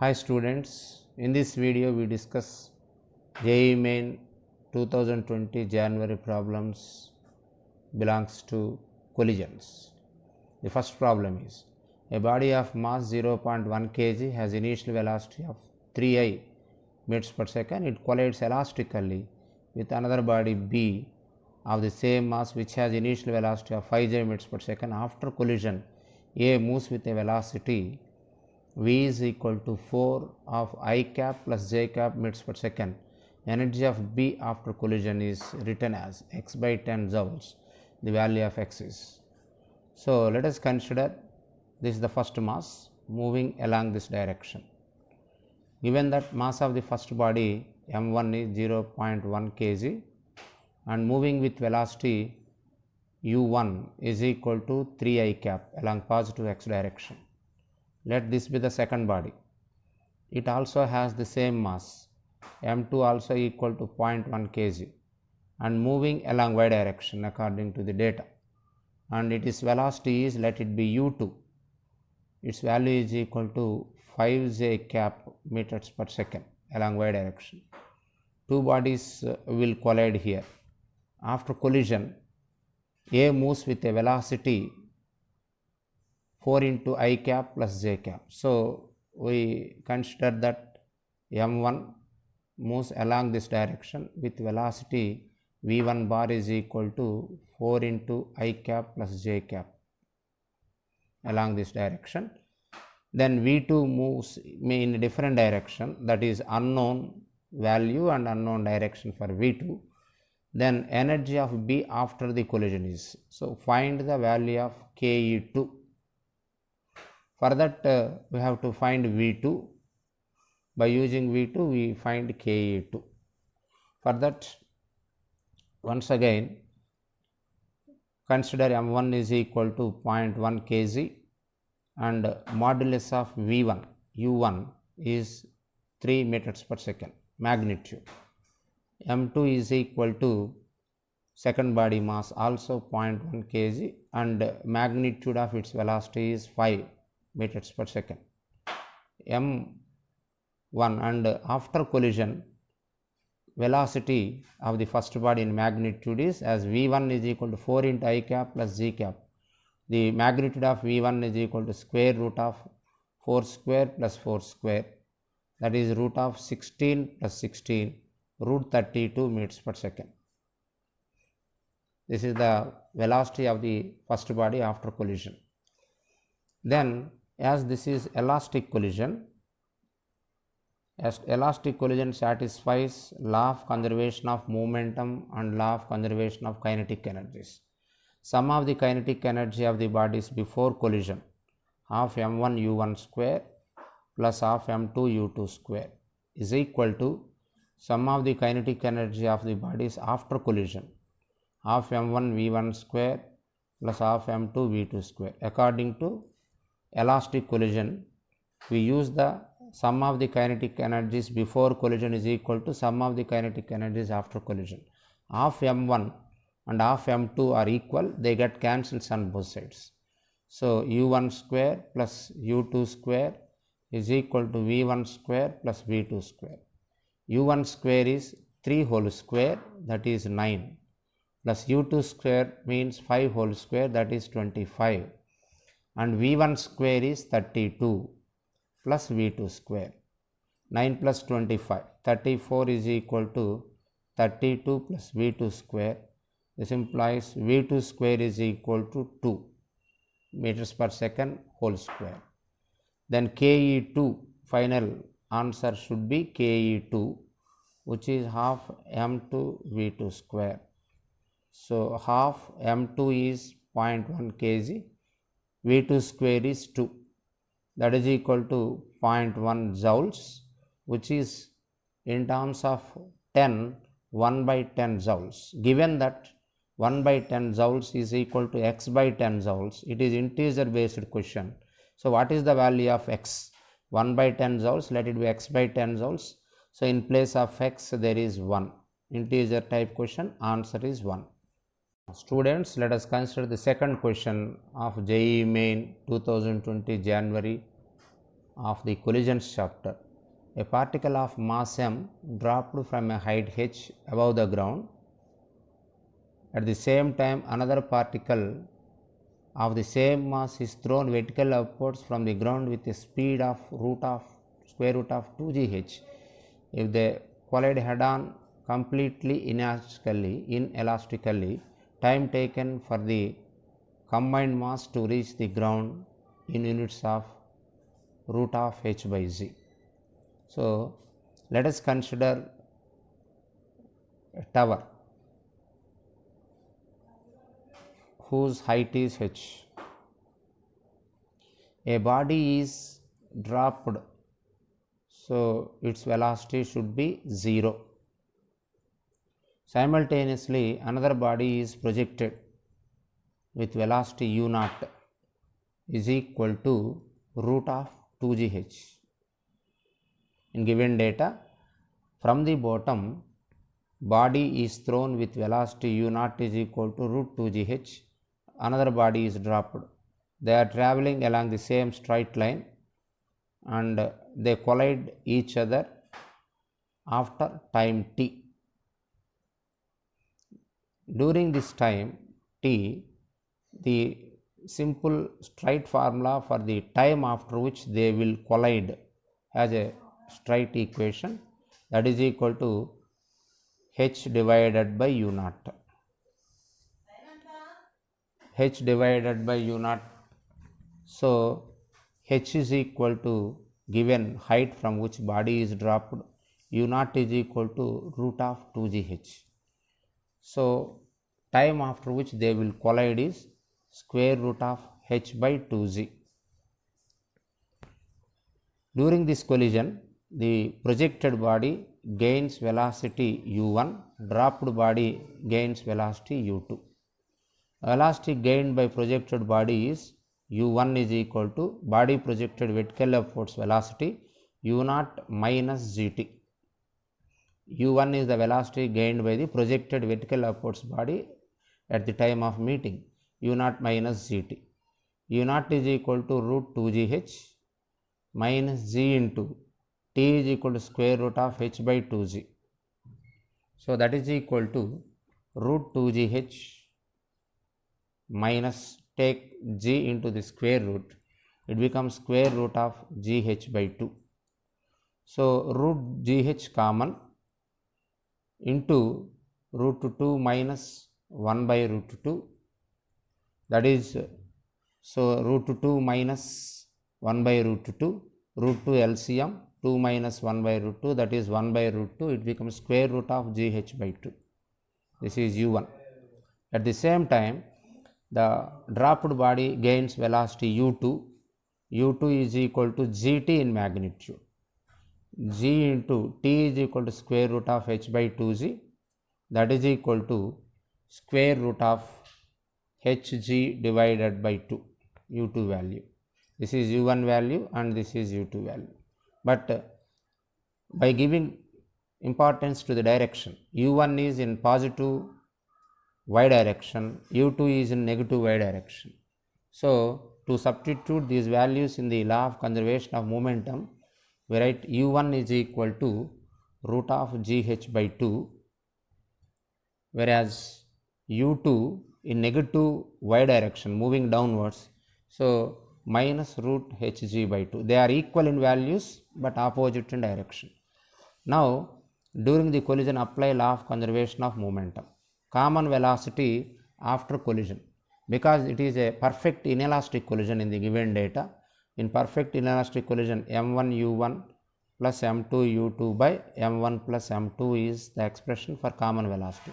Hi students, in this video we discuss JEE Main 2020 January problems belongs to collisions. The first problem is a body of mass 0.1 kg has initial velocity of 3i meters per second. It collides elastically with another body B of the same mass which has initial velocity of 5j meters per second. After collision, A moves with a velocity v is equal to 4 of I cap plus j cap meters per second. Energy of B after collision is written as x by 10 joules. The value of x is. So let us consider this is the first mass moving along this direction. Given that mass of the first body m1 is 0.1 kg and moving with velocity u1 is equal to 3I cap along positive x direction. Let this be the second body. It also has the same mass, m2 also equal to 0.1 kg and moving along y direction according to the data, and its velocity is, let it be u2. Its value is equal to 5j cap meters per second along y direction. Two bodies will collide here. After collision, A moves with a velocity 4 into I cap plus j cap. So we consider that m1 moves along this direction with velocity v1 bar is equal to 4 into I cap plus j cap along this direction. Then v2 moves in a different direction, that is unknown value and unknown direction for v2. Then energy of B after the collision is, so find the value of Ke2. For that we have to find V2. By using V2 we find Ke2. For that, once again consider m1 is equal to 0.1 kg and modulus of V1 u1 is 3 meters per second magnitude. m2 is equal to second body mass also 0.1 kg and magnitude of its velocity is 5 meters per second. m1 and after collision velocity of the first body in magnitude is, as v1 is equal to 4 into I cap plus g cap, the magnitude of v1 is equal to square root of 4 square plus 4 square, that is root of 16 plus 16 root 32 meters per second. This is the velocity of the first body after collision. Then as this is elastic collision, as elastic collision satisfies law of conservation of momentum and law of conservation of kinetic energies. Sum of the kinetic energy of the bodies before collision, half m1 u1 square plus half m2 u2 square is equal to sum of the kinetic energy of the bodies after collision, half m1 v1 square plus half m2 v2 square. According to elastic collision, we use the sum of the kinetic energies before collision is equal to sum of the kinetic energies after collision. Half m1 and half m2 are equal, they get cancelled on both sides. So u1 square plus u2 square is equal to v1 square plus v2 square. u1 square is 3 whole square, that is 9, plus u2 square means 5 whole square, that is 25, and v1 square is 32 plus v2 square. 9 plus 25, 34 is equal to 32 plus v2 square. This implies v2 square is equal to 2 meters per second whole square. Then Ke2, final answer should be Ke2, which is half m2 v2 square. So half m2 is 0.1 kg, v2 square is 2, that is equal to 0.1 joules, which is in terms of 10, 1 by 10 joules. Given that 1 by 10 joules is equal to x by 10 joules, it is integer based question. So what is the value of x? 1 by 10 joules, let it be x by 10 joules. So in place of x there is 1. Integer type question, answer is 1. Students, let us consider the second question of JEE Main 2020 January of the collisions chapter. A particle of mass m dropped from a height h above the ground. At the same time, another particle of the same mass is thrown vertically upwards from the ground with a speed of square root of 2gh. If they collide head-on completely inelastically, time taken for the combined mass to reach the ground in units of root of h by z. So, let us consider a tower whose height is h. A body is dropped, so its velocity should be 0. Simultaneously, another body is projected with velocity u naught is equal to root of 2gh. In given data, from the bottom, body is thrown with velocity u naught is equal to root 2gh. Another body is dropped. They are traveling along the same straight line and they collide each other after time t. During this time t, the simple straight formula for the time after which they will collide has a straight equation, that is equal to h divided by u naught. H divided by u naught. So, h is equal to given height from which body is dropped, u naught is equal to root of 2gh. So, time after which they will collide is square root of h by 2z. During this collision, the projected body gains velocity u1, dropped body gains velocity u2. Velocity gained by projected body is u1 is equal to body projected vertically upwards velocity u0 minus gt. u1 is the velocity gained by the projected vertical upwards body at the time of meeting, u0 minus gt. u0 is equal to root 2gh minus g into t is equal to square root of h by 2z. So, that is equal to root 2gh minus take g into the square root, it becomes square root of gh by 2. So, root gh common into root 2 minus 1 by root 2, that is, so root 2 minus 1 by root 2, root 2 LCM 2 minus 1 by root 2, that is 1 by root 2, it becomes square root of gh by 2. This is u1. At the same time, the dropped body gains velocity u2. u2 is equal to gt in magnitude. G into t is equal to square root of h by 2z, that is equal to square root of hg divided by 2, u2 value. This is u1 value and this is u2 value. But by giving importance to the direction, u1 is in positive y direction, u2 is in negative y direction. So, to substitute these values in the law of conservation of momentum, we write u1 is equal to root of gh by 2, whereas u2 in negative y direction moving downwards, so minus root hg by 2. They are equal in values but opposite in direction. Now, during the collision, apply law of conservation of momentum. Common velocity after collision, because it is a perfect inelastic collision in the given data. In perfect inelastic collision, m1 u1 plus m2 u2 by m1 plus m2 is the expression for common velocity.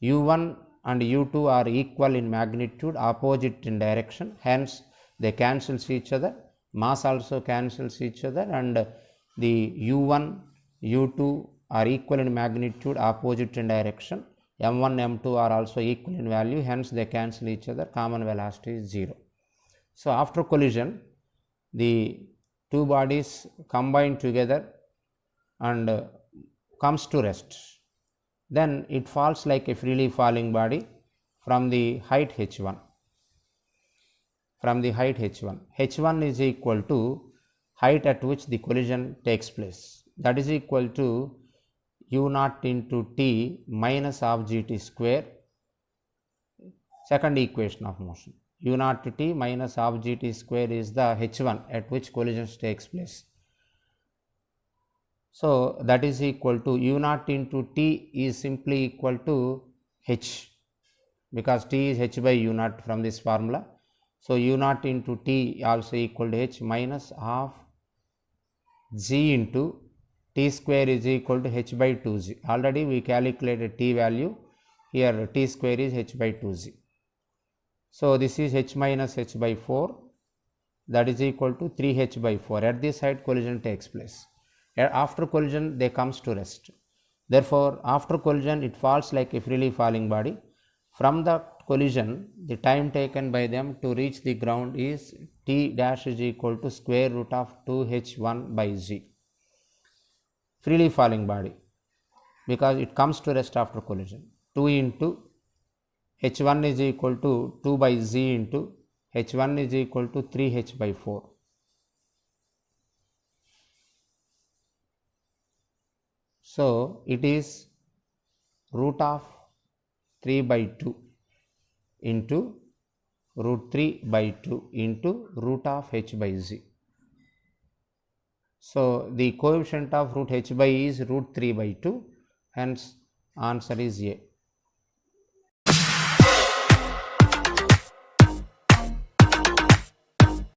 u1 and u2 are equal in magnitude, opposite in direction, hence they cancels each other, mass also cancels each other, and the u1 u2 are equal in magnitude, opposite in direction, m1 m2 are also equal in value, hence they cancel each other, common velocity is 0. So, after collision, the two bodies combine together and comes to rest. Then it falls like a freely falling body from the height h1. From the height h1. h1 is equal to height at which the collision takes place. That is equal to u naught into t minus half gt square, second equation of motion. U naught t minus half gt square is the h1 at which collision takes place. So that is equal to u naught into t is simply equal to h, because t is h by u naught from this formula. So u naught into t also equal to h minus half g into t square is equal to h by 2g. Already we calculated t value, here t square is h by 2g. So this is h minus h by 4, that is equal to 3h by 4. At this side collision takes place. After collision they comes to rest. Therefore after collision it falls like a freely falling body. From the collision the time taken by them to reach the ground is t dash is equal to square root of 2h1 by z. Freely falling body, because it comes to rest after collision. 2 into h1 is equal to 2 by z into h1 is equal to 3h by 4. So it is root of 3 by 2 into root 3 by 2 into root of h by z. So the coefficient of root h by is root 3 by 2, hence answer is A.